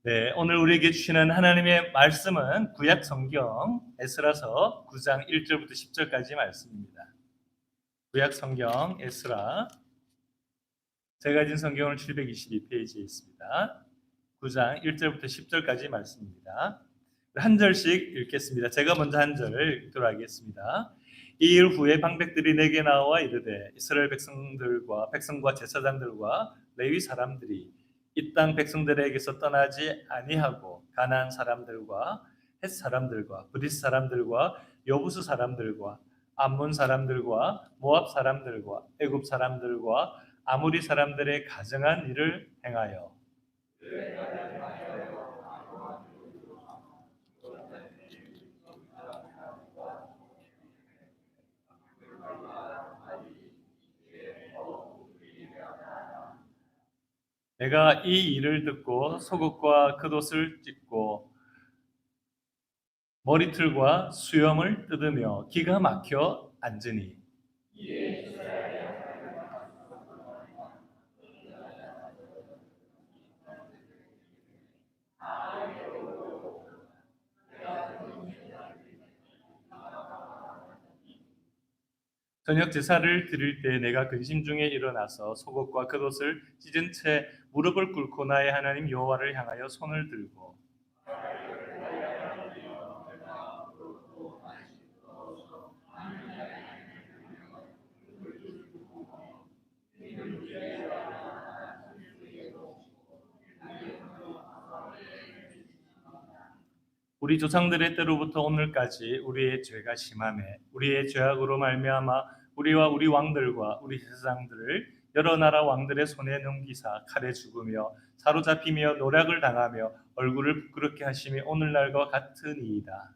네, 오늘 우리에게 주시는 하나님의 말씀은 구약 성경 에스라서 9장 1절부터 10절까지 말씀입니다. 구약 성경 에스라 제가 가진 성경은 722페이지에 있습니다. 9장 1절부터 10절까지 말씀입니다. 한 절씩 읽겠습니다. 제가 먼저 한 절을 읽도록 하겠습니다. 이 일 후에 방백들이 내게 나와 이르되 이스라엘 백성과 제사장들과 레위 사람들이 이 땅 백성들에게서 떠나지 아니하고 가나안 사람들과 헷 사람들과 브릿 사람들과 여부스 사람들과 암몬 사람들과 모압 사람들과 애굽 사람들과 아무리 사람들의 가증한 일을 행하여 내가 이 일을 듣고 속옷과 겉옷을 찢고 머리털과 수염을 뜯으며 기가 막혀 앉으니 저녁 제사를 드릴 때 내가 근심 중에 일어나서 속옷과 겉옷을 찢은 채 무릎을 꿇고 나의 하나님 여호와를 향하여 손을 들고 우리 조상들의 때로부터 오늘까지 우리의 죄가 심하매 우리의 죄악으로 말미암아 우리와 우리 왕들과 우리 제사장들을 여러 나라 왕들의 손에 넘기사 칼에 죽으며 사로잡히며 노략을 당하며 얼굴을 부끄럽게 하심이 오늘날과 같으니이다.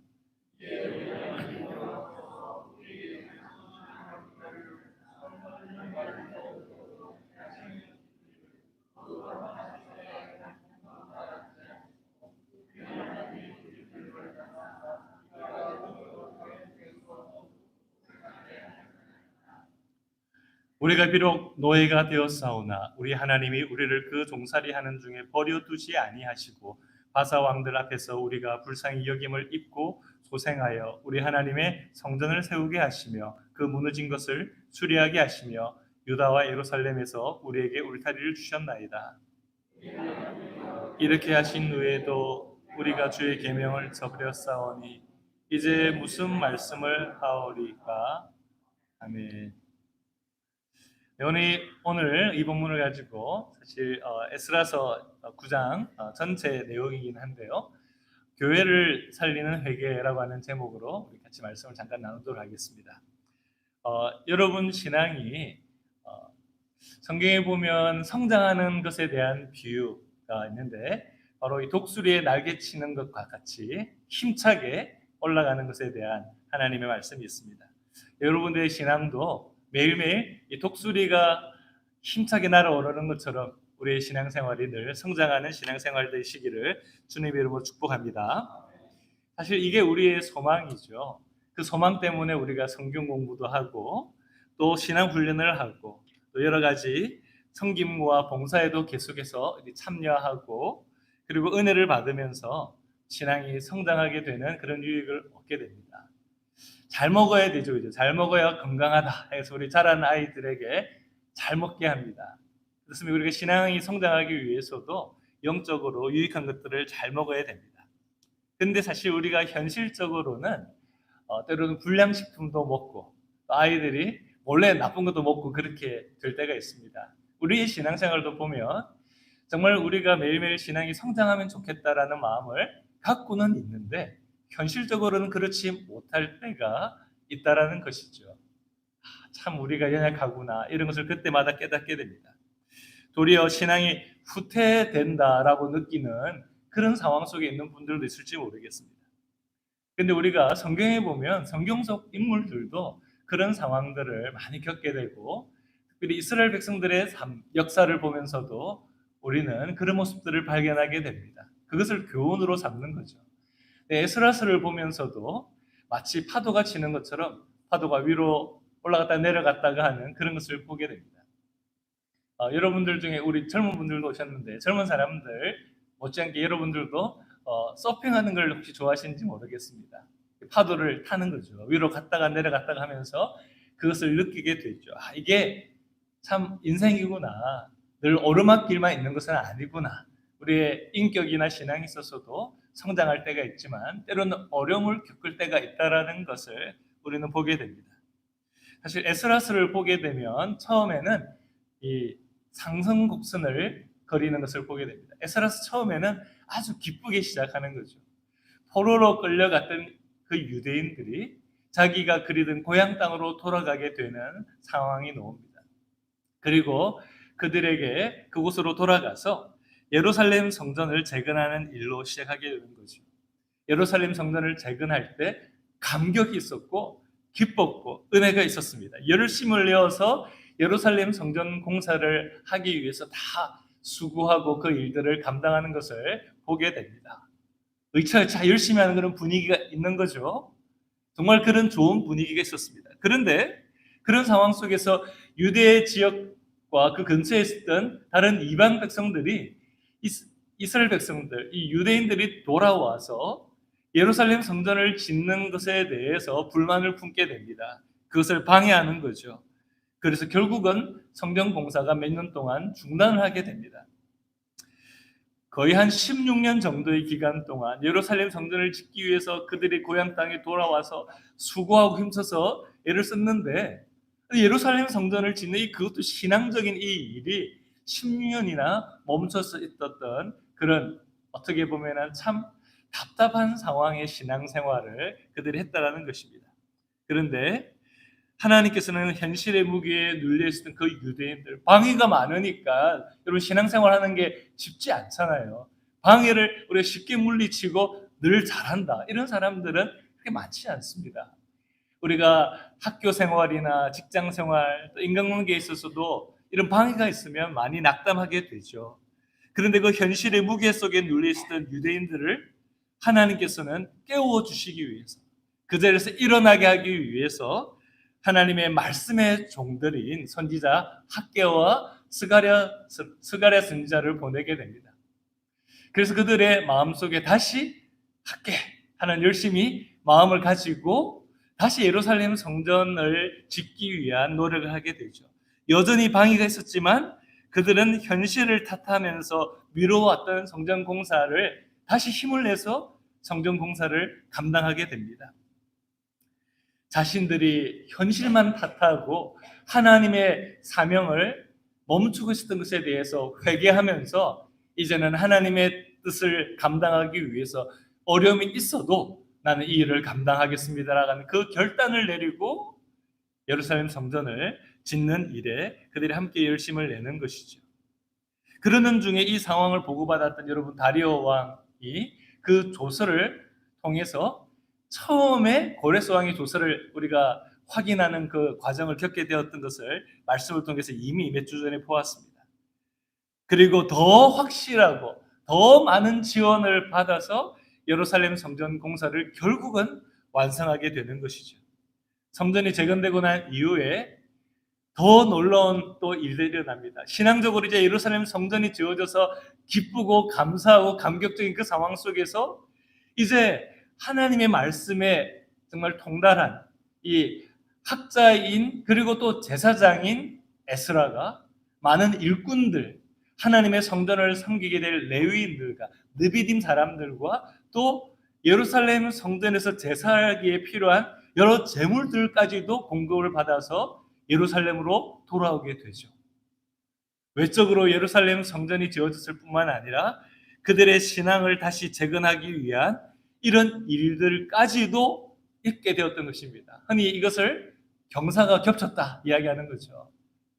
우리가 비록 노예가 되었사오나 우리 하나님이 우리를 그 종살이 하는 중에 버려두지 아니하시고 바사 왕들 앞에서 우리가 불쌍히 여김을 입고 소생하여 우리 하나님의 성전을 세우게 하시며 그 무너진 것을 수리하게 하시며 유다와 예루살렘에서 우리에게 울타리를 주셨나이다. 이렇게 하신 후에도 우리가 주의 계명을 저버렸사오니 이제 무슨 말씀을 하오리까? 아멘. 오늘 이 본문을 가지고 사실 에스라서 9장 전체 내용이긴 한데요. 교회를 살리는 회개라고 하는 제목으로 우리 같이 말씀을 잠깐 나누도록 하겠습니다. 여러분 신앙이 성경에 보면 성장하는 것에 대한 비유가 있는데 바로 이 독수리의 날개치는 것과 같이 힘차게 올라가는 것에 대한 하나님의 말씀이 있습니다. 여러분들의 신앙도 매일매일 이 독수리가 힘차게 날아오르는 것처럼 우리의 신앙생활이 늘 성장하는 신앙생활 되시기를 주님의 이름으로 축복합니다. 사실 이게 우리의 소망이죠. 그 소망 때문에 우리가 성경 공부도 하고 또 신앙 훈련을 하고 또 여러 가지 섬김과 봉사에도 계속해서 참여하고 그리고 은혜를 받으면서 신앙이 성장하게 되는 그런 유익을 얻게 됩니다. 잘 먹어야 되죠, 그죠? 잘 먹어야 건강하다 해서 우리 자라는 아이들에게 잘 먹게 합니다. 그렇습니다. 우리가 신앙이 성장하기 위해서도 영적으로 유익한 것들을 잘 먹어야 됩니다. 근데 사실 우리가 현실적으로는 때로는 불량식품도 먹고 아이들이 원래 나쁜 것도 먹고 그렇게 될 때가 있습니다. 우리의 신앙생활도 보면 정말 우리가 매일매일 신앙이 성장하면 좋겠다라는 마음을 갖고는 있는데 현실적으로는 그렇지 못할 때가 있다라는 것이죠. 참 우리가 연약하구나 이런 것을 그때마다 깨닫게 됩니다. 도리어 신앙이 후퇴된다라고 느끼는 그런 상황 속에 있는 분들도 있을지 모르겠습니다. 근데 우리가 성경에 보면 성경 속 인물들도 그런 상황들을 많이 겪게 되고 특별히 이스라엘 백성들의 역사를 보면서도 우리는 그런 모습들을 발견하게 됩니다. 그것을 교훈으로 삼는 거죠. 에스라스를 보면서도 마치 파도가 치는 것처럼 파도가 위로 올라갔다 내려갔다가 하는 그런 것을 보게 됩니다. 여러분들 중에 우리 젊은 분들도 오셨는데 젊은 사람들 못지않게 여러분들도 서핑하는 걸 혹시 좋아하시는지 모르겠습니다. 파도를 타는 거죠. 위로 갔다가 내려갔다가 하면서 그것을 느끼게 되죠. 아, 이게 참 인생이구나. 늘 오르막길만 있는 것은 아니구나. 우리의 인격이나 신앙에 있어서도 성장할 때가 있지만 때로는 어려움을 겪을 때가 있다라는 것을 우리는 보게 됩니다. 사실 에스라스를 보게 되면 처음에는 이 상승곡선을 거리는 것을 보게 됩니다. 에스라스 처음에는 아주 기쁘게 시작하는 거죠. 포로로 끌려갔던 그 유대인들이 자기가 그리던 고향 땅으로 돌아가게 되는 상황이 나옵니다. 그리고 그들에게 그곳으로 돌아가서 예루살렘 성전을 재건하는 일로 시작하게 되는 거죠. 예루살렘 성전을 재건할 때 감격이 있었고 기뻤고 은혜가 있었습니다. 열심을 내어서 예루살렘 성전 공사를 하기 위해서 다 수고하고 그 일들을 감당하는 것을 보게 됩니다. 의차의차 열심히 하는 그런 분위기가 있는 거죠. 정말 그런 좋은 분위기가 있었습니다. 그런데 그런 상황 속에서 유대 지역과 그 근처에 있었던 다른 이방 백성들이 이스라엘 백성들, 이 유대인들이 돌아와서 예루살렘 성전을 짓는 것에 대해서 불만을 품게 됩니다. 그것을 방해하는 거죠. 그래서 결국은 성전 공사가 몇 년 동안 중단을 하게 됩니다. 거의 한 16년 정도의 기간 동안 예루살렘 성전을 짓기 위해서 그들이 고향 땅에 돌아와서 수고하고 힘써서 애를 썼는데 예루살렘 성전을 짓는 그것도 신앙적인 이 일이 16년이나 멈춰서 있었던 그런 어떻게 보면 참 답답한 상황의 신앙생활을 그들이 했다라는 것입니다. 그런데 하나님께서는 현실의 무게에 눌려 있었던 그 유대인들, 방해가 많으니까 여러분 신앙생활하는 게 쉽지 않잖아요. 방해를 우리가 쉽게 물리치고 늘 잘한다 이런 사람들은 그렇게 많지 않습니다. 우리가 학교 생활이나 직장 생활, 또 인간관계에 있어서도 이런 방해가 있으면 많이 낙담하게 되죠. 그런데 그 현실의 무게 속에 눌려 있었던 유대인들을 하나님께서는 깨워주시기 위해서, 그 자리에서 일어나게 하기 위해서 하나님의 말씀의 종들인 선지자 학개와 스가랴 선지자를 보내게 됩니다. 그래서 그들의 마음속에 다시 학개 하는 열심히 마음을 가지고 다시 예루살렘 성전을 짓기 위한 노력을 하게 되죠. 여전히 방해가 있었지만 그들은 현실을 탓하면서 미뤄왔던 성전 공사를 다시 힘을 내서 성전 공사를 감당하게 됩니다. 자신들이 현실만 탓하고 하나님의 사명을 멈추고 있었던 것에 대해서 회개하면서 이제는 하나님의 뜻을 감당하기 위해서 어려움이 있어도 나는 이 일을 감당하겠습니다라는 그 결단을 내리고 예루살렘 성전을 짓는 일에 그들이 함께 열심을 내는 것이죠. 그러는 중에 이 상황을 보고받았던 여러분 다리오 왕이 그 조서를 통해서 처음에 고레스 왕의 조서를 우리가 확인하는 그 과정을 겪게 되었던 것을 말씀을 통해서 이미 몇 주 전에 보았습니다. 그리고 더 확실하고 더 많은 지원을 받아서 예루살렘 성전 공사를 결국은 완성하게 되는 것이죠. 성전이 재건되고 난 이후에 더 놀라운 또 일들이 일어납니다. 신앙적으로 이제 예루살렘 성전이 지어져서 기쁘고 감사하고 감격적인 그 상황 속에서 이제 하나님의 말씀에 정말 통달한 이 학자인 그리고 또 제사장인 에스라가 많은 일꾼들, 하나님의 성전을 섬기게 될 레위인들과 느비딤 사람들과 또 예루살렘 성전에서 제사하기에 필요한 여러 재물들까지도 공급을 받아서 예루살렘으로 돌아오게 되죠. 외적으로 예루살렘 성전이 지어졌을 뿐만 아니라 그들의 신앙을 다시 재건하기 위한 이런 일들까지도 있게 되었던 것입니다. 흔히 이것을 경사가 겹쳤다 이야기하는 거죠.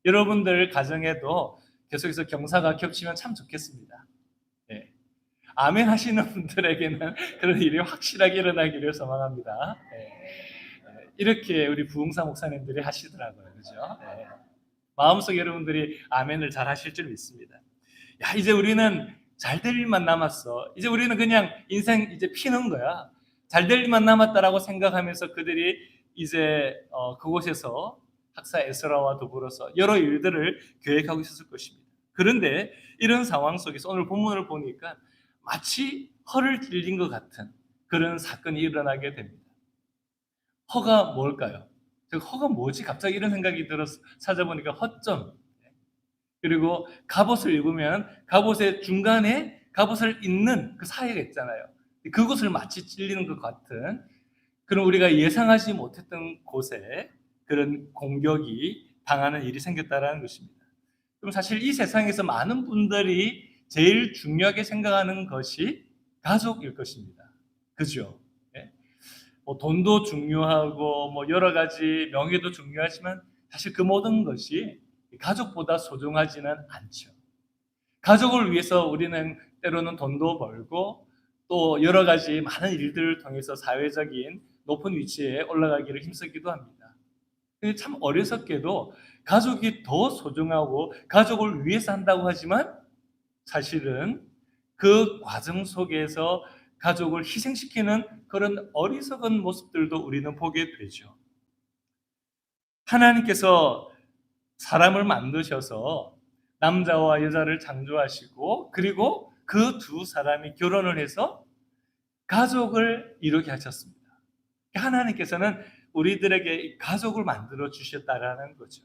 여러분들 가정에도 계속해서 경사가 겹치면 참 좋겠습니다. 네. 아멘 하시는 분들에게는 그런 일이 확실하게 일어나기를 소망합니다. 네. 이렇게 우리 부흥사 목사님들이 하시더라고요. 그죠? 네. 마음속 여러분들이 아멘을 잘 하실 줄 믿습니다. 야, 이제 우리는 잘 될 일만 남았어. 이제 우리는 그냥 인생 이제 피는 거야. 잘 될 일만 남았다라고 생각하면서 그들이 이제 그곳에서 학사 에스라와 더불어서 여러 일들을 계획하고 있었을 것입니다. 그런데 이런 상황 속에서 오늘 본문을 보니까 마치 허를 찔린 것 같은 그런 사건이 일어나게 됩니다. 허가 뭘까요? 허가 뭐지? 갑자기 이런 생각이 들어서 찾아보니까 허점. 그리고 갑옷을 입으면 갑옷의 중간에 갑옷을 잇는 그 사이가 있잖아요. 그곳을 마치 찔리는 것 같은 그런 우리가 예상하지 못했던 곳에 그런 공격이 당하는 일이 생겼다는 것입니다. 그럼 사실 이 세상에서 많은 분들이 제일 중요하게 생각하는 것이 가족일 것입니다. 그죠? 예? 뭐 돈도 중요하고 뭐 여러 가지 명예도 중요하지만 사실 그 모든 것이 가족보다 소중하지는 않죠. 가족을 위해서 우리는 때로는 돈도 벌고 또 여러 가지 많은 일들을 통해서 사회적인 높은 위치에 올라가기를 힘쓰기도 합니다. 근데 참 어리석게도 가족이 더 소중하고 가족을 위해서 한다고 하지만 사실은 그 과정 속에서 가족을 희생시키는 그런 어리석은 모습들도 우리는 보게 되죠. 하나님께서 사람을 만드셔서 남자와 여자를 창조하시고 그리고 그 두 사람이 결혼을 해서 가족을 이루게 하셨습니다. 하나님께서는 우리들에게 가족을 만들어 주셨다라는 거죠.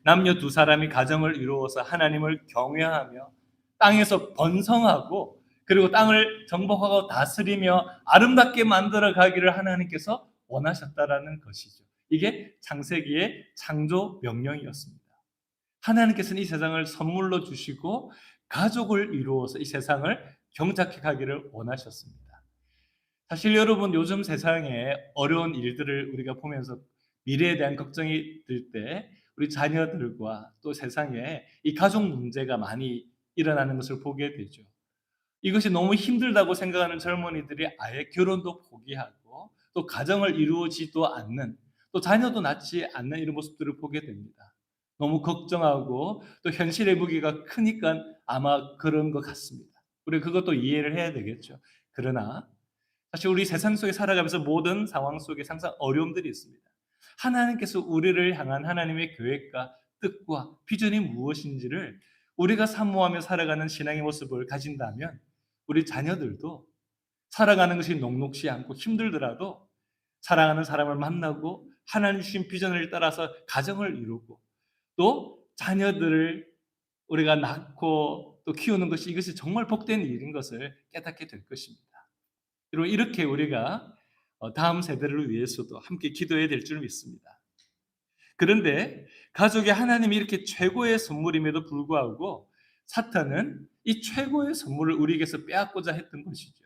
남녀 두 사람이 가정을 이루어서 하나님을 경외하며 땅에서 번성하고 그리고 땅을 정복하고 다스리며 아름답게 만들어 가기를 하나님께서 원하셨다라는 것이죠. 이게 창세기의 창조 명령이었습니다. 하나님께서는 이 세상을 선물로 주시고 가족을 이루어서 이 세상을 경작해 가기를 원하셨습니다. 사실 여러분 요즘 세상에 어려운 일들을 우리가 보면서 미래에 대한 걱정이 들 때 우리 자녀들과 또 세상에 이 가족 문제가 많이 일어나는 것을 보게 되죠. 이것이 너무 힘들다고 생각하는 젊은이들이 아예 결혼도 포기하고 또 가정을 이루어지도 않는 또 자녀도 낳지 않는 이런 모습들을 보게 됩니다. 너무 걱정하고 또 현실의 무게가 크니까 아마 그런 것 같습니다. 우리 그것도 이해를 해야 되겠죠. 그러나 사실 우리 세상 속에 살아가면서 모든 상황 속에 항상 어려움들이 있습니다. 하나님께서 우리를 향한 하나님의 계획과 뜻과 비전이 무엇인지를 우리가 사모하며 살아가는 신앙의 모습을 가진다면 우리 자녀들도 살아가는 것이 녹록지 않고 힘들더라도 사랑하는 사람을 만나고 하나님 주신 비전을 따라서 가정을 이루고 또 자녀들을 우리가 낳고 또 키우는 것이 이것이 정말 복된 일인 것을 깨닫게 될 것입니다. 그리고 이렇게 우리가 다음 세대를 위해서도 함께 기도해야 될 줄 믿습니다. 그런데 가족이 하나님이 이렇게 최고의 선물임에도 불구하고 사탄은 이 최고의 선물을 우리에게서 빼앗고자 했던 것이죠.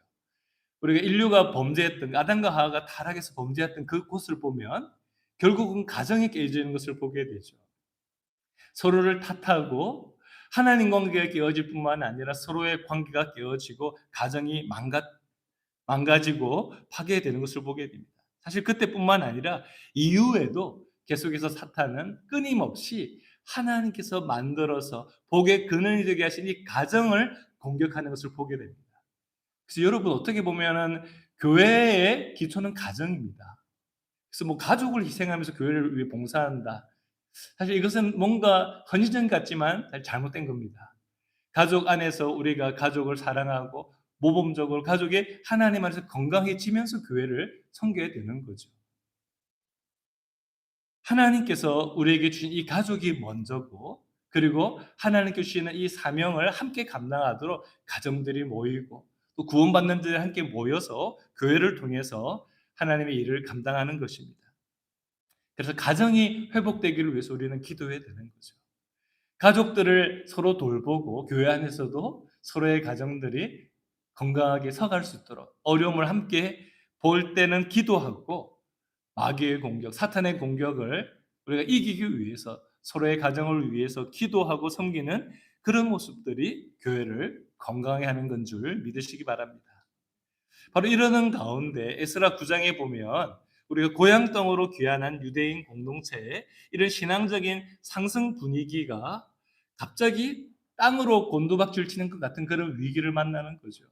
우리가 인류가 범죄했던 아담과 하와가 타락해서 범죄했던 그곳을 보면 결국은 가정이 깨지는 것을 보게 되죠. 서로를 탓하고 하나님 관계가 깨어질 뿐만 아니라 서로의 관계가 깨어지고 가정이 망가지고 파괴되는 것을 보게 됩니다. 사실 그때뿐만 아니라 이후에도 계속해서 사탄은 끊임없이 하나님께서 만들어서 복의 근원이 되게 하신 이 가정을 공격하는 것을 보게 됩니다. 그래서 여러분 어떻게 보면은 교회의 기초는 가정입니다. 그래서 뭐 가족을 희생하면서 교회를 위해 봉사한다. 사실 이것은 뭔가 헌신전 같지만 잘못된 겁니다. 가족 안에서 우리가 가족을 사랑하고 모범적으로 가족이 하나님 안에서 건강해지면서 교회를 섬겨야 되는 거죠. 하나님께서 우리에게 주신 이 가족이 먼저고 그리고 하나님께 주시는 이 사명을 함께 감당하도록 가정들이 모이고 또 구원받는 자들이 함께 모여서 교회를 통해서 하나님의 일을 감당하는 것입니다. 그래서 가정이 회복되기를 위해서 우리는 기도해야 되는 거죠. 가족들을 서로 돌보고 교회 안에서도 서로의 가정들이 건강하게 서갈 수 있도록 어려움을 함께 볼 때는 기도하고 마귀의 공격, 사탄의 공격을 우리가 이기기 위해서 서로의 가정을 위해서 기도하고 섬기는 그런 모습들이 교회를 건강하게 하는 건 줄 믿으시기 바랍니다. 바로 이러는 가운데 에스라 9장에 보면 우리가 고향 땅으로 귀환한 유대인 공동체의 이런 신앙적인 상승 분위기가 갑자기 땅으로 곤두박질 치는 것 같은 그런 위기를 만나는 거죠.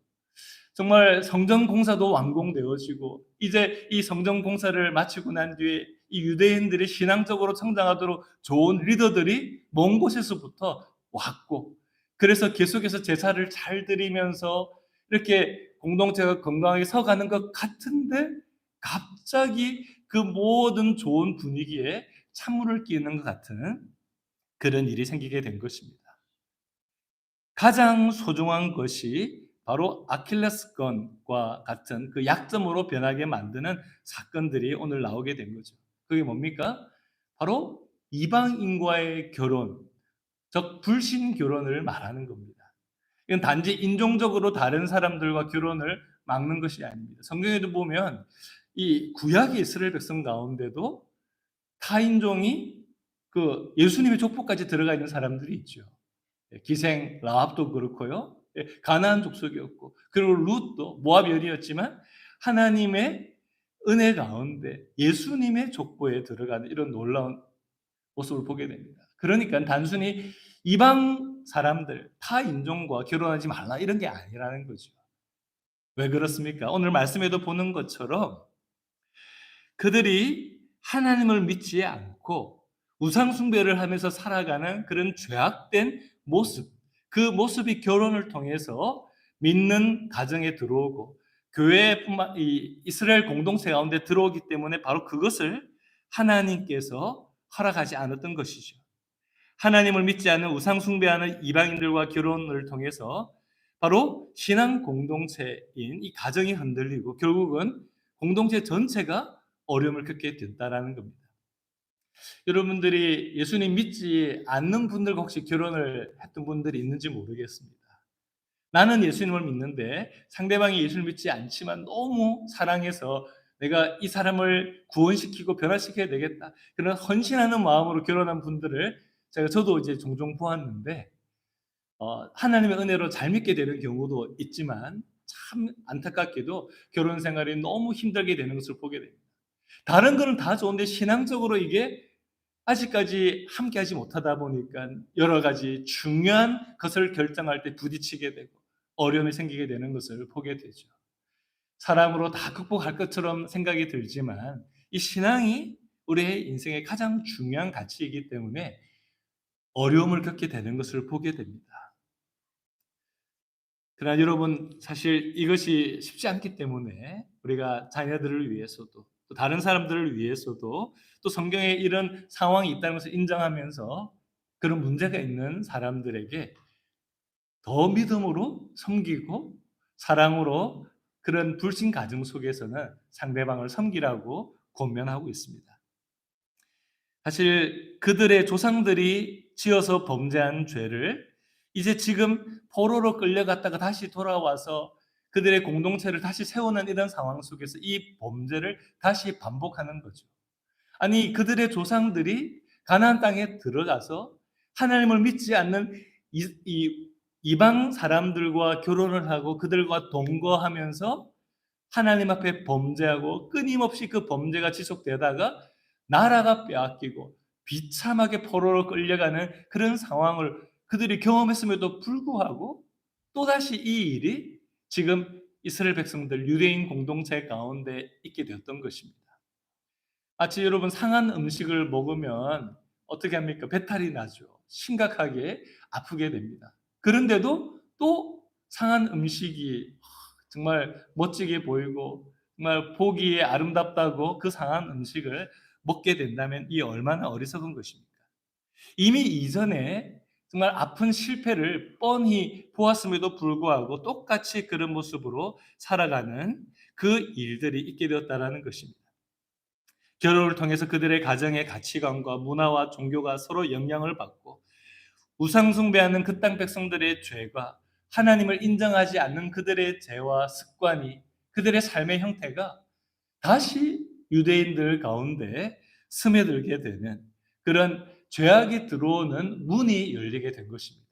정말 성전 공사도 완공되어지고 이제 이 성전 공사를 마치고 난 뒤에 이 유대인들이 신앙적으로 성장하도록 좋은 리더들이 먼 곳에서부터 왔고 그래서 계속해서 제사를 잘 드리면서 이렇게 공동체가 건강하게 서가는 것 같은데 갑자기 그 모든 좋은 분위기에 찬물을 끼는 것 같은 그런 일이 생기게 된 것입니다. 가장 소중한 것이 바로 아킬레스건과 같은 그 약점으로 변하게 만드는 사건들이 오늘 나오게 된 거죠. 그게 뭡니까? 바로 이방인과의 결혼, 즉 불신 결혼을 말하는 겁니다. 이건 단지 인종적으로 다른 사람들과 결혼을 막는 것이 아닙니다. 성경에도 보면 이 구약의 이스라엘 백성 가운데도 타인종이 그 예수님의 족보까지 들어가 있는 사람들이 있죠. 기생 라합도 그렇고요. 가나안 족속이었고, 그리고 룻도 모압연이었지만 하나님의 은혜 가운데 예수님의 족보에 들어가는 이런 놀라운 모습을 보게 됩니다. 그러니까 단순히 이방 사람들, 타 인종과 결혼하지 말라 이런 게 아니라는 거죠. 왜 그렇습니까? 오늘 말씀에도 보는 것처럼 그들이 하나님을 믿지 않고 우상숭배를 하면서 살아가는 그런 죄악된 모습, 그 모습이 결혼을 통해서 믿는 가정에 들어오고 교회뿐만 이스라엘 공동체 가운데 들어오기 때문에 바로 그것을 하나님께서 허락하지 않았던 것이죠. 하나님을 믿지 않는 우상숭배하는 이방인들과 결혼을 통해서 바로 신앙 공동체인 이 가정이 흔들리고 결국은 공동체 전체가 어려움을 겪게 된다라는 겁니다. 여러분들이 예수님 믿지 않는 분들과 혹시 결혼을 했던 분들이 있는지 모르겠습니다. 나는 예수님을 믿는데 상대방이 예수를 믿지 않지만 너무 사랑해서 내가 이 사람을 구원시키고 변화시켜야 되겠다. 그런 헌신하는 마음으로 결혼한 분들을 저도 이제 종종 보았는데 하나님의 은혜로 잘 믿게 되는 경우도 있지만 참 안타깝게도 결혼 생활이 너무 힘들게 되는 것을 보게 됩니다. 다른 거는 다 좋은데 신앙적으로 이게 아직까지 함께하지 못하다 보니까 여러 가지 중요한 것을 결정할 때 부딪히게 되고 어려움이 생기게 되는 것을 보게 되죠. 사람으로 다 극복할 것처럼 생각이 들지만 이 신앙이 우리의 인생의 가장 중요한 가치이기 때문에 어려움을 겪게 되는 것을 보게 됩니다. 그러나 여러분 사실 이것이 쉽지 않기 때문에 우리가 자녀들을 위해서도 또 다른 사람들을 위해서도 또 성경에 이런 상황이 있다는 것을 인정하면서 그런 문제가 있는 사람들에게 더 믿음으로 섬기고 사랑으로 그런 불신 가정 속에서는 상대방을 섬기라고 권면하고 있습니다. 사실 그들의 조상들이 지어서 범죄한 죄를 이제 지금 포로로 끌려갔다가 다시 돌아와서 그들의 공동체를 다시 세우는 이런 상황 속에서 이 범죄를 다시 반복하는 거죠. 아니 그들의 조상들이 가나안 땅에 들어가서 하나님을 믿지 않는 이방 사람들과 결혼을 하고 그들과 동거하면서 하나님 앞에 범죄하고 끊임없이 그 범죄가 지속되다가 나라가 빼앗기고 비참하게 포로로 끌려가는 그런 상황을 그들이 경험했음에도 불구하고 또다시 이 일이 지금 이스라엘 백성들 유대인 공동체 가운데 있게 되었던 것입니다. 마치 여러분 상한 음식을 먹으면 어떻게 합니까? 배탈이 나죠. 심각하게 아프게 됩니다. 그런데도 또 상한 음식이 정말 멋지게 보이고 정말 보기에 아름답다고 그 상한 음식을 먹게 된다면 이 얼마나 어리석은 것입니까? 이미 이전에 정말 아픈 실패를 뻔히 보았음에도 불구하고 똑같이 그런 모습으로 살아가는 그 일들이 있게 되었다는 것입니다. 결혼을 통해서 그들의 가정의 가치관과 문화와 종교가 서로 영향을 받고 우상숭배하는 그 땅 백성들의 죄가 하나님을 인정하지 않는 그들의 죄와 습관이 그들의 삶의 형태가 다시 유대인들 가운데 스며들게 되는 그런 죄악이 들어오는 문이 열리게 된 것입니다.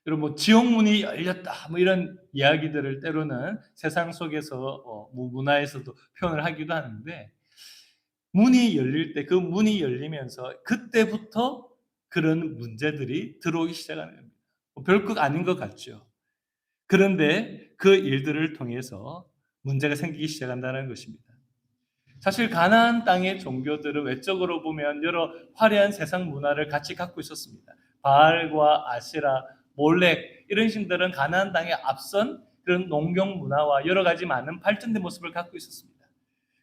여러분 지옥문이 열렸다 이런 이야기들을 때로는 세상 속에서 문화에서도 표현을 하기도 하는데 문이 열릴 때 그 문이 열리면서 그때부터 그런 문제들이 들어오기 시작하는 겁니다. 별것 아닌 것 같죠. 그런데 그 일들을 통해서 문제가 생기기 시작한다는 것입니다. 사실 가나안 땅의 종교들은 외적으로 보면 여러 화려한 세상 문화를 같이 갖고 있었습니다. 바알과 아시라, 몰렉 이런 신들은 가나안 땅에 앞선 그런 농경 문화와 여러 가지 많은 발전된 모습을 갖고 있었습니다.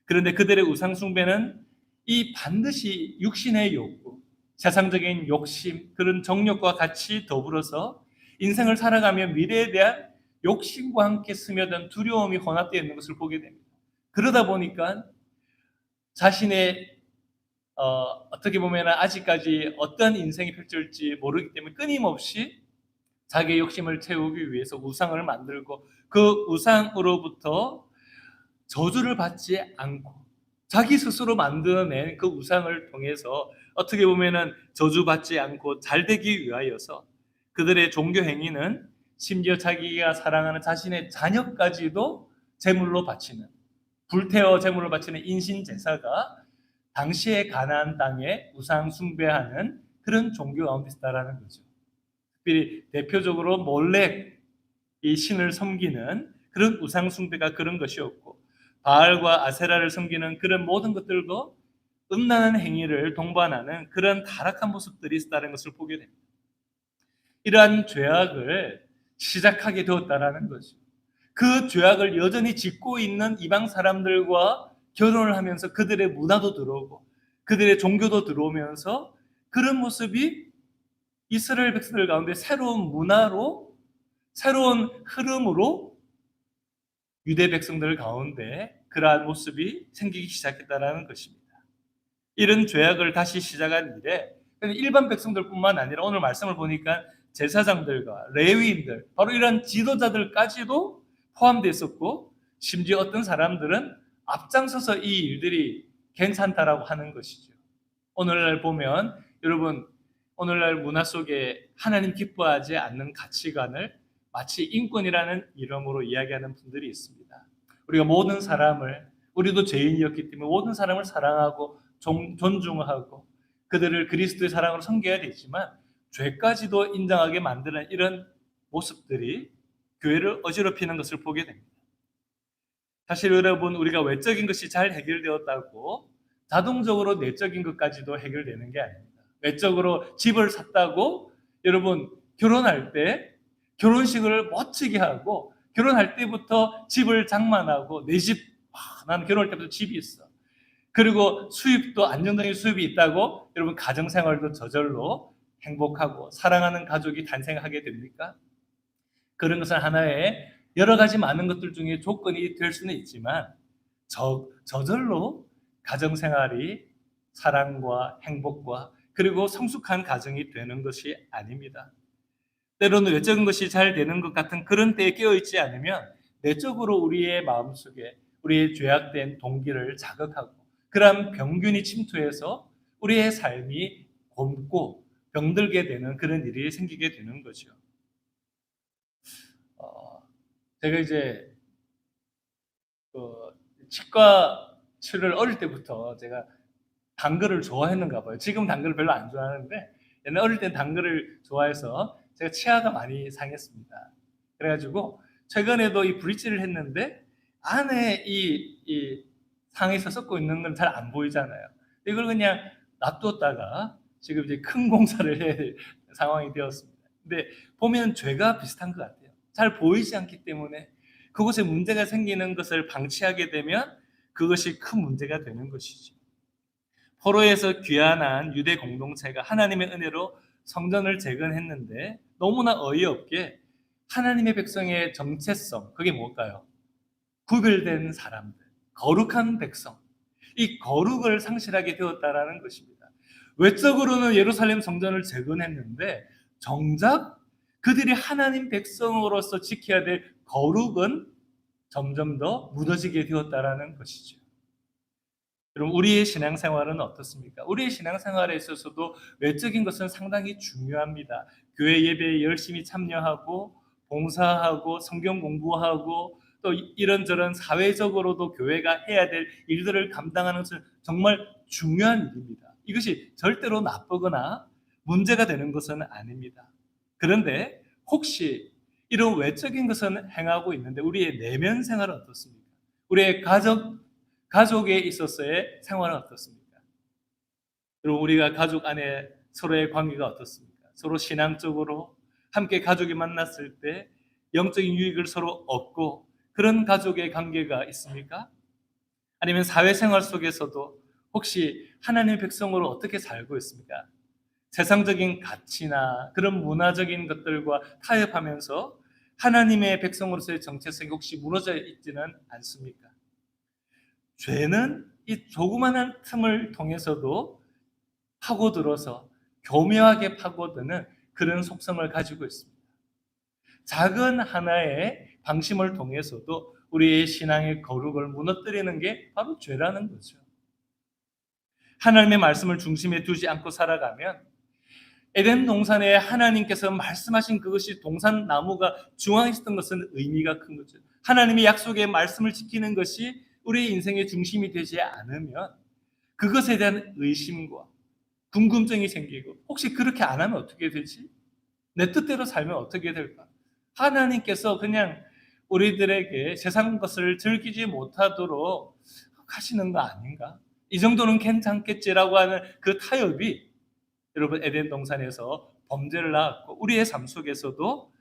그런데 그들의 우상 숭배는 이 반드시 육신의 욕구, 세상적인 욕심, 그런 정욕과 같이 더불어서 인생을 살아가며 미래에 대한 욕심과 함께 스며든 두려움이 혼합되어 있는 것을 보게 됩니다. 그러다 보니까 자신의 어떻게 보면 아직까지 어떤 인생이 펼쳐질지 모르기 때문에 끊임없이 자기의 욕심을 채우기 위해서 우상을 만들고 그 우상으로부터 저주를 받지 않고 자기 스스로 만들어낸 그 우상을 통해서 어떻게 보면은 저주받지 않고 잘 되기 위하여서 그들의 종교 행위는 심지어 자기가 사랑하는 자신의 자녀까지도 제물로 바치는, 불태워 제물로 바치는 인신 제사가 당시의 가나안 땅에 우상 숭배하는 그런 종교 가운데 있다라는 거죠. 특별히 대표적으로 몰렉 이 신을 섬기는 그런 우상 숭배가 그런 것이었고, 바알과 아세라를 섬기는 그런 모든 것들도 음란한 행위를 동반하는 그런 타락한 모습들이 있다는 것을 보게 됩니다. 이러한 죄악을 시작하게 되었다라는 거죠. 그 죄악을 여전히 짓고 있는 이방 사람들과 결혼을 하면서 그들의 문화도 들어오고 그들의 종교도 들어오면서 그런 모습이 이스라엘 백성들 가운데 새로운 문화로, 새로운 흐름으로 유대 백성들 가운데 그러한 모습이 생기기 시작했다는 것입니다. 이런 죄악을 다시 시작한 일에 일반 백성들뿐만 아니라 오늘 말씀을 보니까 제사장들과 레위인들, 바로 이런 지도자들까지도 포함되어 있었고, 심지어 어떤 사람들은 앞장서서 이 일들이 괜찮다라고 하는 것이죠. 오늘날 보면 여러분, 오늘날 문화 속에 하나님 기뻐하지 않는 가치관을 마치 인권이라는 이름으로 이야기하는 분들이 있습니다. 우리가 모든 사람을, 우리도 죄인이었기 때문에 모든 사람을 사랑하고 존중하고 그들을 그리스도의 사랑으로 섬겨야 되지만 죄까지도 인정하게 만드는 이런 모습들이 교회를 어지럽히는 것을 보게 됩니다. 사실 여러분, 우리가 외적인 것이 잘 해결되었다고 자동적으로 내적인 것까지도 해결되는 게 아닙니다. 외적으로 집을 샀다고 여러분 결혼할 때 결혼식을 멋지게 하고 결혼할 때부터 집을 장만하고 내 집, 나는 결혼할 때부터 집이 있어. 그리고 수입도 안정적인 수입이 있다고 여러분 가정생활도 저절로 행복하고 사랑하는 가족이 탄생하게 됩니까? 그런 것은 하나의 여러 가지 많은 것들 중에 조건이 될 수는 있지만 저절로 가정생활이 사랑과 행복과 그리고 성숙한 가정이 되는 것이 아닙니다. 때로는 외적인 것이 잘 되는 것 같은 그런 때에 깨어있지 않으면 내적으로 우리의 마음속에 우리의 죄악된 동기를 자극하고 그러한 병균이 침투해서 우리의 삶이 곪고 병들게 되는 그런 일이 생기게 되는 거죠. 제가 이제 치과 치료를 어릴 때부터 제가 단 거를 좋아했는가 봐요. 지금 단 거를 별로 안 좋아하는데 옛날 어릴 땐 단 거를 좋아해서 제가 치아가 많이 상했습니다. 그래가지고 최근에도 이 브릿지를 했는데 안에 이 상에서 썩고 있는 건 잘 안 보이잖아요. 이걸 그냥 놔뒀다가 지금 이제 큰 공사를 해야 될 상황이 되었습니다. 근데 보면 죄가 비슷한 것 같아요. 잘 보이지 않기 때문에 그곳에 문제가 생기는 것을 방치하게 되면 그것이 큰 문제가 되는 것이죠. 포로에서 귀환한 유대 공동체가 하나님의 은혜로 성전을 재건했는데 너무나 어이없게 하나님의 백성의 정체성, 그게 뭘까요? 구별된 사람들, 거룩한 백성, 이 거룩을 상실하게 되었다라는 것입니다. 외적으로는 예루살렘 성전을 재건했는데 정작 그들이 하나님 백성으로서 지켜야 될 거룩은 점점 더 무너지게 되었다라는 것이죠. 여러분, 우리의 신앙생활은 어떻습니까? 우리의 신앙생활에 있어서도 외적인 것은 상당히 중요합니다. 교회 예배에 열심히 참여하고 봉사하고 성경 공부하고 또 이런저런 사회적으로도 교회가 해야 될 일들을 감당하는 것은 정말 중요한 일입니다. 이것이 절대로 나쁘거나 문제가 되는 것은 아닙니다. 그런데 혹시 이런 외적인 것은 행하고 있는데 우리의 내면 생활은 어떻습니까? 우리의 가족에 있어서의 생활은 어떻습니까? 그리고 우리가 가족 안에 서로의 관계가 어떻습니까? 서로 신앙적으로 함께 가족이 만났을 때 영적인 유익을 서로 얻고 그런 가족의 관계가 있습니까? 아니면 사회생활 속에서도 혹시 하나님의 백성으로 어떻게 살고 있습니까? 세상적인 가치나 그런 문화적인 것들과 타협하면서 하나님의 백성으로서의 정체성이 혹시 무너져 있지는 않습니까? 죄는 이 조그마한 틈을 통해서도 파고들어서 교묘하게 파고드는 그런 속성을 가지고 있습니다. 작은 하나의 방심을 통해서도 우리의 신앙의 거룩을 무너뜨리는 게 바로 죄라는 거죠. 하나님의 말씀을 중심에 두지 않고 살아가면 에덴 동산에 하나님께서 말씀하신 그것이 동산 나무가 중앙에 있었던 것은 의미가 큰 거죠. 하나님의 약속의 말씀을 지키는 것이 우리의 인생의 중심이 되지 않으면 그것에 대한 의심과 궁금증이 생기고 혹시 그렇게 안 하면 어떻게 되지? 내 뜻대로 살면 어떻게 될까? 하나님께서 그냥 우리들에게 세상 것을 즐기지 못하도록 하시는 거 아닌가? 이 정도는 괜찮겠지라고 하는 그 타협이 여러분 에덴 동산에서 범죄를 낳았고 우리의 삶 속에서도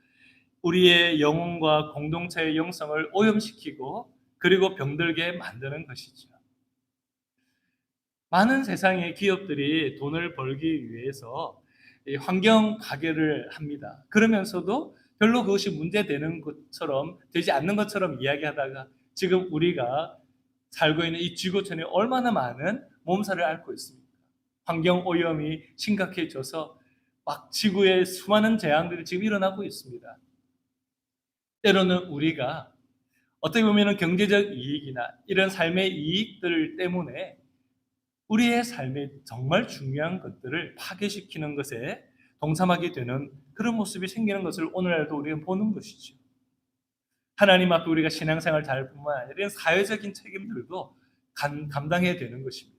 우리의 영혼과 공동체의 영성을 오염시키고 그리고 병들게 만드는 것이죠. 많은 세상의 기업들이 돈을 벌기 위해서 환경 가게를 합니다. 그러면서도 별로 그것이 문제되는 것처럼 되지 않는 것처럼 이야기하다가 지금 우리가 살고 있는 이 지구촌에 얼마나 많은 몸살을 앓고 있습니다. 환경 오염이 심각해져서 막 지구에 수많은 재앙들이 지금 일어나고 있습니다. 때로는 우리가 어떻게 보면 경제적 이익이나 이런 삶의 이익들 때문에 우리의 삶에 정말 중요한 것들을 파괴시키는 것에 동참하게 되는 그런 모습이 생기는 것을 오늘날도 우리가 보는 것이죠. 하나님 앞에 우리가 신앙생활 잘 뿐만 아니라 이런 사회적인 책임들도 감당해야 되는 것입니다.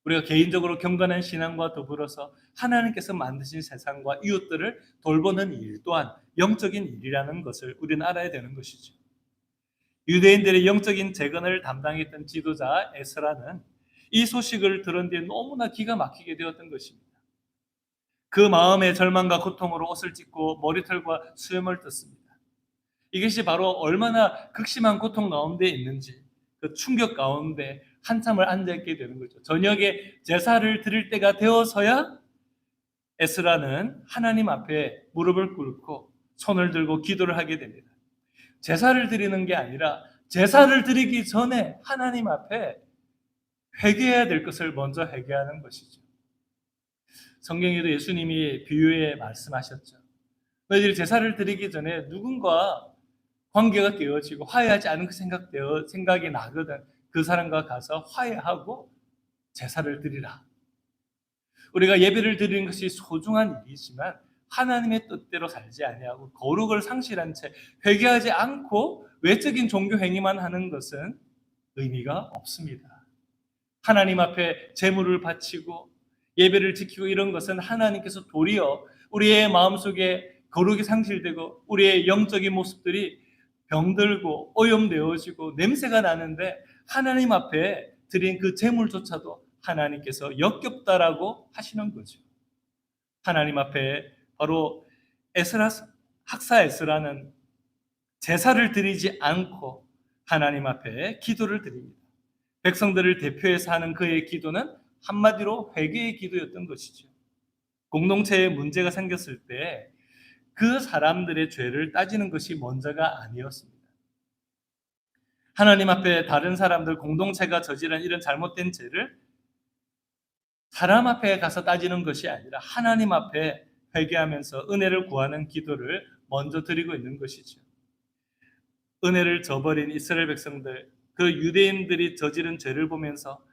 우리가 개인적으로 경건한 신앙과 더불어서 하나님께서 만드신 세상과 이웃들을 돌보는 일 또한 영적인 일이라는 것을 우리는 알아야 되는 것이죠. 유대인들의 영적인 재건을 담당했던 지도자 에스라는 이 소식을 들은 뒤에 너무나 기가 막히게 되었던 것입니다. 그 마음의 절망과 고통으로 옷을 찢고 머리털과 수염을 떴습니다. 이것이 바로 얼마나 극심한 고통 가운데 있는지 그 충격 가운데 한참을 앉아있게 되는 거죠. 저녁에 제사를 드릴 때가 되어서야 에스라는 하나님 앞에 무릎을 꿇고 손을 들고 기도를 하게 됩니다. 제사를 드리는 게 아니라 제사를 드리기 전에 하나님 앞에 회개해야 될 것을 먼저 회개하는 것이죠. 성경에도 예수님이 비유에 말씀하셨죠. 너희들이 제사를 드리기 전에 누군가 관계가 깨어지고 화해하지 않은 그 생각이 나거든. 그 사람과 가서 화해하고 제사를 드리라. 우리가 예배를 드리는 것이 소중한 일이지만 하나님의 뜻대로 살지 아니하고 거룩을 상실한 채 회개하지 않고 외적인 종교 행위만 하는 것은 의미가 없습니다. 하나님 앞에 제물을 바치고 예배를 지키고 이런 것은 하나님께서 도리어 우리의 마음속에 거룩이 상실되고 우리의 영적인 모습들이 병들고 오염되어지고 냄새가 나는데 하나님 앞에 드린 그 제물조차도 하나님께서 역겹다라고 하시는 거죠. 하나님 앞에 바로 학사 에스라는 제사를 드리지 않고 하나님 앞에 기도를 드립니다. 백성들을 대표해서 하는 그의 기도는 한마디로 회개의 기도였던 것이죠. 공동체에 문제가 생겼을 때 그 사람들의 죄를 따지는 것이 먼저가 아니었습니다. 하나님 앞에 다른 사람들 공동체가 저지른 이런 잘못된 죄를 사람 앞에 가서 따지는 것이 아니라 하나님 앞에 회개하면서 은혜를 구하는 기도를 먼저 드리고 있는 것이죠. 은혜를 저버린 이스라엘 백성들, 그 유대인들이 저지른 죄를 보면서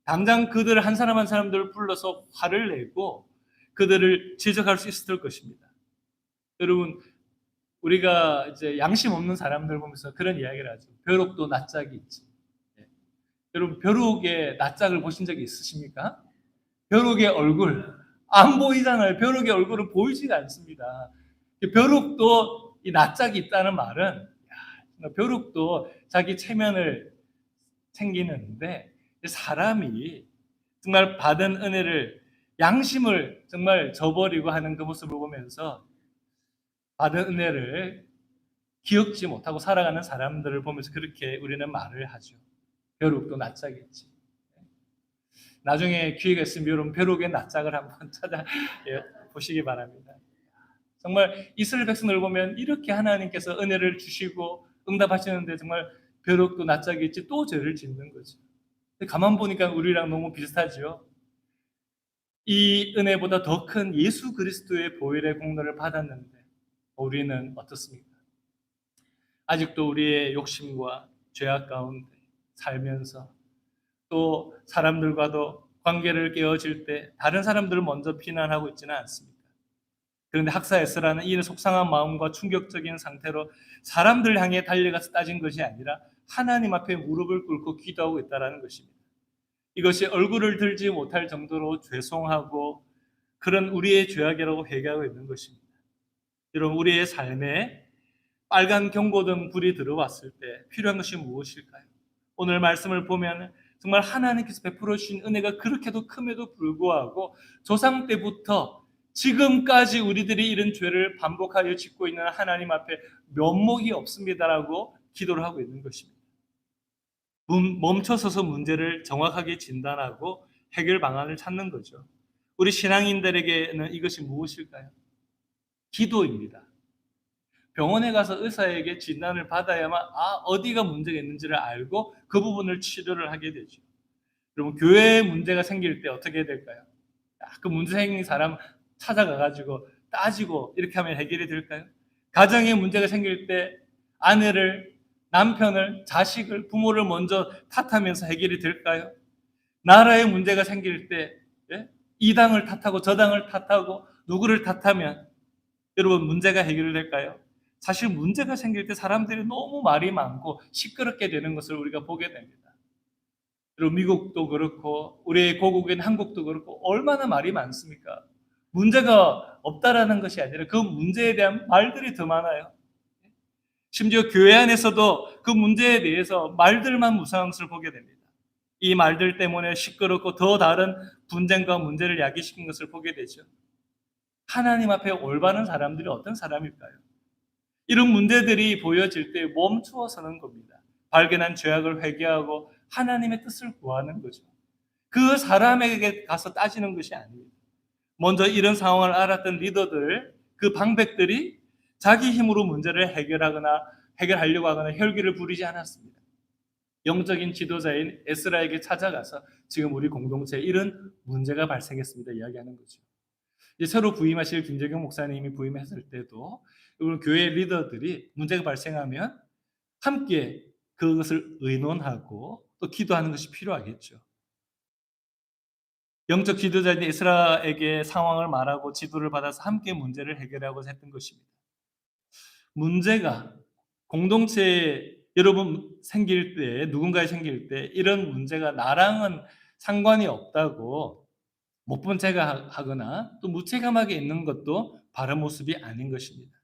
당장 그들 한 사람 한 사람들을 불러서 화를 내고 그들을 지적할 수 있었을 것입니다. 여러분, 우리가 이제 양심 없는 사람들 보면서 그런 이야기를 하죠. 벼룩도 낯짝이 있지. 예. 여러분, 벼룩의 낯짝을 보신 적이 있으십니까? 벼룩의 얼굴 안 보이잖아요. 벼룩의 얼굴은 보이지가 않습니다. 벼룩도 이 낯짝이 있다는 말은 벼룩도 자기 체면을 챙기는데 사람이 정말 받은 은혜를 양심을 정말 저버리고 하는 그 모습을 보면서 받은 은혜를 기억지 못하고 살아가는 사람들을 보면서 그렇게 우리는 말을 하죠. 벼룩도 낯짝겠지. 나중에 기회가 있으면 여러분 벼룩의 낯짝을 한번 찾아 보시기 바랍니다. 정말 이스라엘 백성을 보면 이렇게 하나님께서 은혜를 주시고 응답하시는데 정말 벼룩도 낯짝이 있지 또 죄를 짓는 거죠. 가만 보니까 우리랑 너무 비슷하죠. 이 은혜보다 더 큰 예수 그리스도의 보혈의 공로를 받았는데 우리는 어떻습니까? 아직도 우리의 욕심과 죄악 가운데 살면서 또 사람들과도 관계를 깨어질 때 다른 사람들을 먼저 비난하고 있지는 않습니다. 그런데 학사 에스라는 이 속상한 마음과 충격적인 상태로 사람들 향해 달려가서 따진 것이 아니라 하나님 앞에 무릎을 꿇고 기도하고 있다는 것입니다. 이것이 얼굴을 들지 못할 정도로 죄송하고 그런 우리의 죄악이라고 회개하고 있는 것입니다. 여러분, 우리의 삶에 빨간 경고등 불이 들어왔을 때 필요한 것이 무엇일까요? 오늘 말씀을 보면 정말 하나님께서 베풀어 주신 은혜가 그렇게도 큼에도 불구하고 조상 때부터 지금까지 우리들이 이런 죄를 반복하여 짓고 있는 하나님 앞에 면목이 없습니다라고 기도를 하고 있는 것입니다. 멈춰서서 문제를 정확하게 진단하고 해결 방안을 찾는 거죠. 우리 신앙인들에게는 이것이 무엇일까요? 기도입니다. 병원에 가서 의사에게 진단을 받아야만 어디가 문제가 있는지를 알고 그 부분을 치료를 하게 되죠. 그러면 교회에 문제가 생길 때 어떻게 될까요? 그 문제 생긴 사람 찾아가가지고 따지고 이렇게 하면 해결이 될까요? 가정에 문제가 생길 때 아내를, 남편을, 자식을, 부모를 먼저 탓하면서 해결이 될까요? 나라에 문제가 생길 때 이 당을 탓하고 저 당을 탓하고 누구를 탓하면 여러분 문제가 해결될까요? 사실 문제가 생길 때 사람들이 너무 말이 많고 시끄럽게 되는 것을 우리가 보게 됩니다. 여러분 미국도 그렇고 우리의 고국인 한국도 그렇고 얼마나 말이 많습니까? 문제가 없다라는 것이 아니라 그 문제에 대한 말들이 더 많아요. 심지어 교회 안에서도 그 문제에 대해서 말들만 무상한 것을 보게 됩니다. 이 말들 때문에 시끄럽고 더 다른 분쟁과 문제를 야기시킨 것을 보게 되죠. 하나님 앞에 올바른 사람들이 어떤 사람일까요? 이런 문제들이 보여질 때 멈추어 서는 겁니다. 발견한 죄악을 회개하고 하나님의 뜻을 구하는 거죠. 그 사람에게 가서 따지는 것이 아닙니다. 먼저 이런 상황을 알았던 리더들, 그 방백들이 자기 힘으로 문제를 해결하려고 하거나 혈기를 부리지 않았습니다. 영적인 지도자인 에스라에게 찾아가서 지금 우리 공동체에 이런 문제가 발생했습니다. 이야기하는 거죠. 이제 새로 부임하실 김재경 목사님이 부임했을 때도 교회 리더들이 문제가 발생하면 함께 그것을 의논하고 또 기도하는 것이 필요하겠죠. 영적 지도자인 에스라에게 상황을 말하고 지도를 받아서 함께 문제를 해결하고 했던 것입니다. 문제가 공동체에 여러분 생길 때, 누군가에 생길 때 이런 문제가 나랑은 상관이 없다고 못 본 체가 하거나 또 무책임하게 있는 것도 바른 모습이 아닌 것입니다.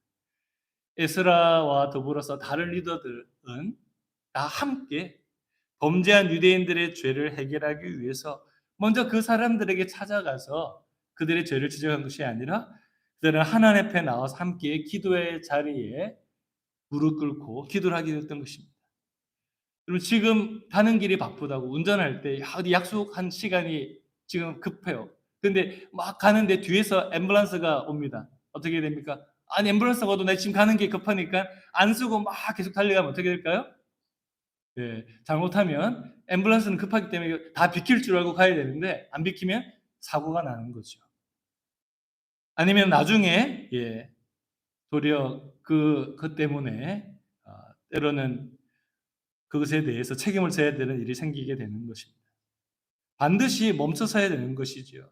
에스라와 더불어서 다른 리더들은 다 함께 범죄한 유대인들의 죄를 해결하기 위해서 먼저 그 사람들에게 찾아가서 그들의 죄를 지적한 것이 아니라 그들은 하나님 앞에 나와서 함께 기도의 자리에 무릎 꿇고 기도를 하게 됐던 것입니다. 그럼 지금 가는 길이 바쁘다고 운전할 때 어디 약속한 시간이 지금 급해요. 근데 막 가는데 뒤에서 앰뷸런스가 옵니다. 어떻게 됩니까? 아니 앰뷸런스가 와도 나 지금 가는 게 급하니까 안 쓰고 막 계속 달려가면 어떻게 될까요? 예, 잘못하면 앰뷸런스는 급하기 때문에 다 비킬 줄 알고 가야 되는데 안 비키면 사고가 나는 거죠. 아니면 나중에 도리어 그 때문에 때로는 그것에 대해서 책임을 져야 되는 일이 생기게 되는 것입니다. 반드시 멈춰서야 되는 것이죠.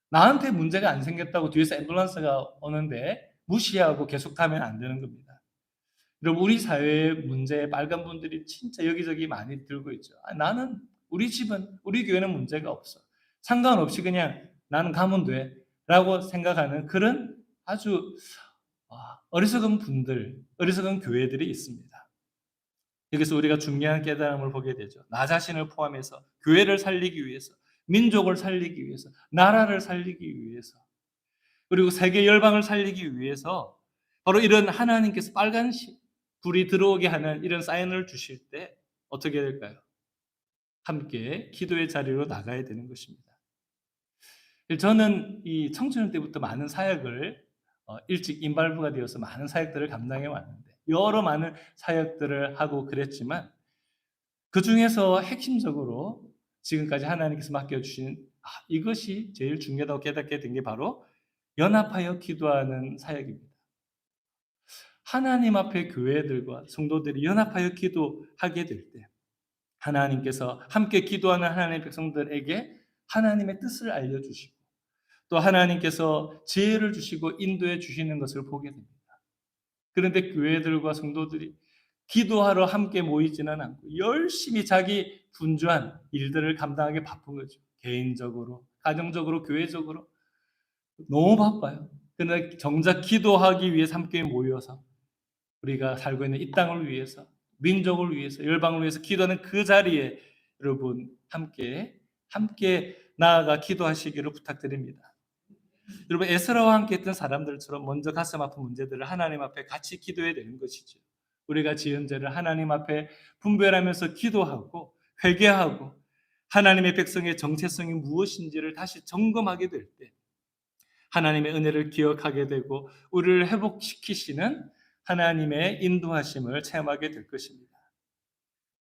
나한테 문제가 안 생겼다고 뒤에서 앰뷸런스가 오는데 무시하고 계속 타면 안 되는 겁니다. 여러분 우리 사회의 문제에 빨간 분들이 진짜 여기저기 많이 들고 있죠. 나는 우리 집은 우리 교회는 문제가 없어. 상관없이 그냥 나는 가면 돼 라고 생각하는 그런 아주 어리석은 분들, 어리석은 교회들이 있습니다. 여기서 우리가 중요한 깨달음을 보게 되죠. 나 자신을 포함해서 교회를 살리기 위해서, 민족을 살리기 위해서, 나라를 살리기 위해서, 그리고 세계 열방을 살리기 위해서 바로 이런 하나님께서 빨간 불이 들어오게 하는 이런 사인을 주실 때 어떻게 될까요? 함께 기도의 자리로 나가야 되는 것입니다. 저는 이 청소년 때부터 많은 사역을 일찍 인발부가 되어서 많은 사역들을 감당해 왔는데 여러 많은 사역들을 하고 그랬지만 그중에서 핵심적으로 지금까지 하나님께서 맡겨주신 이것이 제일 중요하다고 깨닫게 된 게 바로 연합하여 기도하는 사역입니다. 하나님 앞에 교회들과 성도들이 연합하여 기도하게 될 때 하나님께서 함께 기도하는 하나님의 백성들에게 하나님의 뜻을 알려주시고 또 하나님께서 지혜를 주시고 인도해 주시는 것을 보게 됩니다. 그런데 교회들과 성도들이 기도하러 함께 모이지는 않고 열심히 자기 분주한 일들을 감당하기 바쁜 거죠. 개인적으로, 가정적으로, 교회적으로 너무 바빠요. 그러나 정작 기도하기 위해서 함께 모여서 우리가 살고 있는 이 땅을 위해서, 민족을 위해서, 열방을 위해서 기도하는 그 자리에 여러분 함께 나아가 기도하시기를 부탁드립니다. 여러분 에스라와 함께 했던 사람들처럼 먼저 가슴 아픈 문제들을 하나님 앞에 같이 기도해야 되는 것이죠. 우리가 지은 죄를 하나님 앞에 분별하면서 기도하고 회개하고 하나님의 백성의 정체성이 무엇인지를 다시 점검하게 될 때 하나님의 은혜를 기억하게 되고 우리를 회복시키시는 하나님의 인도하심을 체험하게 될 것입니다.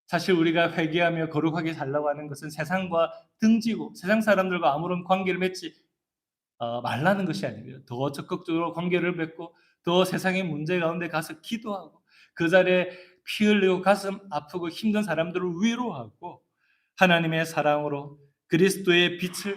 사실 우리가 회개하며 거룩하게 살라고 하는 것은 세상과 등지고 세상 사람들과 아무런 관계를 맺지 말라는 것이 아니고요. 더 적극적으로 관계를 맺고 더 세상의 문제 가운데 가서 기도하고 그 자리에 피 흘리고 가슴 아프고 힘든 사람들을 위로하고 하나님의 사랑으로 그리스도의 빛을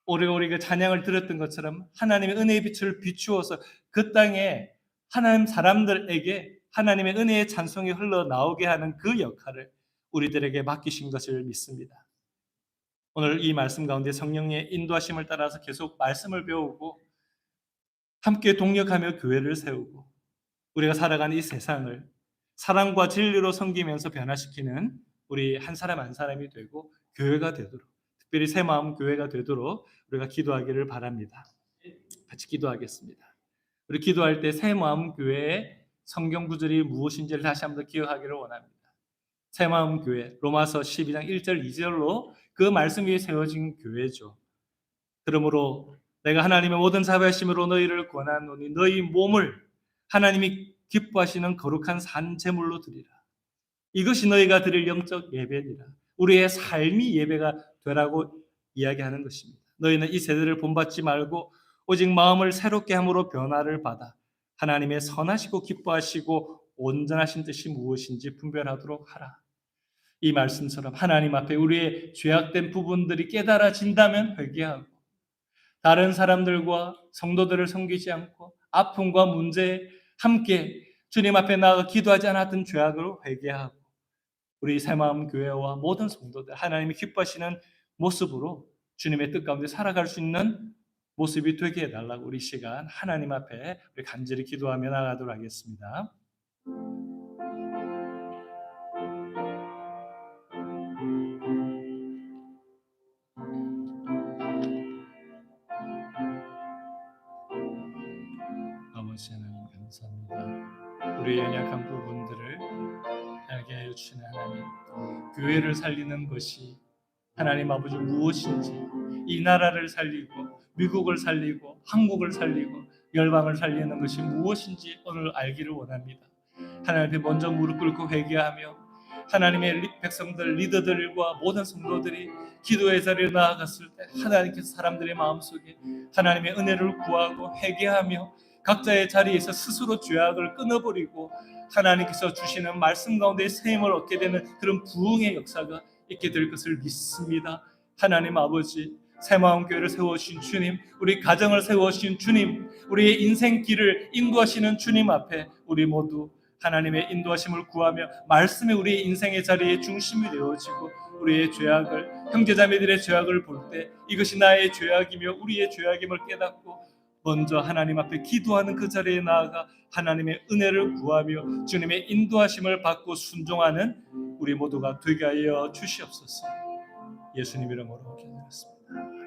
오래오래 찬양을 들었던 것처럼 하나님의 은혜의 빛을 비추어서 그 땅에 하나님 사람들에게 하나님의 은혜의 찬송이 흘러나오게 하는 그 역할을 우리들에게 맡기신 것을 믿습니다. 오늘 이 말씀 가운데 성령의 인도하심을 따라서 계속 말씀을 배우고 함께 동력하며 교회를 세우고 우리가 살아가는 이 세상을 사랑과 진리로 섬기면서 변화시키는 우리 한 사람 한 사람이 되고 교회가 되도록 특별히 새마음 교회가 되도록 우리가 기도하기를 바랍니다. 같이 기도하겠습니다. 우리 기도할 때 새마음 교회의 성경 구절이 무엇인지를 다시 한번 기억하기를 원합니다. 새마음 교회 로마서 12장 1절 2절로 그 말씀 위에 세워진 교회죠. 그러므로 내가 하나님의 모든 자비하심으로 너희를 권하노니 너희 몸을 하나님이 기뻐하시는 거룩한 산 제물로 드리라. 이것이 너희가 드릴 영적 예배니라. 우리의 삶이 예배가 되라고 이야기하는 것입니다. 너희는 이 세대를 본받지 말고 오직 마음을 새롭게 함으로 변화를 받아 하나님의 선하시고 기뻐하시고 온전하신 뜻이 무엇인지 분별하도록 하라. 이 말씀처럼 하나님 앞에 우리의 죄악된 부분들이 깨달아진다면 회개하고 다른 사람들과 성도들을 섬기지 않고 아픔과 문제에 함께 주님 앞에 나아가 기도하지 않았던 죄악을 회개하고 우리 새마음 교회와 모든 성도들 하나님이 기뻐하시는 모습으로 주님의 뜻 가운데 살아갈 수 있는 모습이 되게 해달라고 우리 시간 하나님 앞에 우리 간절히 기도하며 나가도록 하겠습니다. 아버지 하나님 감사합니다. 우리의 연약한 부분들을 알게 하여 주시는 하나님, 교회를 살리는 것이 하나님 아버지 무엇인지 이 나라를 살리고 미국을 살리고 한국을 살리고 열방을 살리는 것이 무엇인지 오늘 알기를 원합니다. 하나님 앞에 먼저 무릎 꿇고 회개하며 하나님의 백성들 리더들과 모든 성도들이 기도의 자리에 나아갔을 때 하나님께서 사람들의 마음속에 하나님의 은혜를 구하고 회개하며 각자의 자리에서 스스로 죄악을 끊어버리고 하나님께서 주시는 말씀 가운데 세임을 얻게 되는 그런 부흥의 역사가 있게 될 것을 믿습니다. 하나님 아버지, 새마음 교회를 세워주신 주님, 우리 가정을 세워주신 주님, 우리의 인생 길을 인도하시는 주님 앞에 우리 모두 하나님의 인도하심을 구하며 말씀이 우리의 인생의 자리에 중심이 되어지고 우리의 죄악을 형제자매들의 죄악을 볼 때 이것이 나의 죄악이며 우리의 죄악임을 깨닫고 먼저 하나님 앞에 기도하는 그 자리에 나아가 하나님의 은혜를 구하며 주님의 인도하심을 받고 순종하는 우리 모두가 되게 하여 주시옵소서. 예수님 이름으로 기도드렸습니다.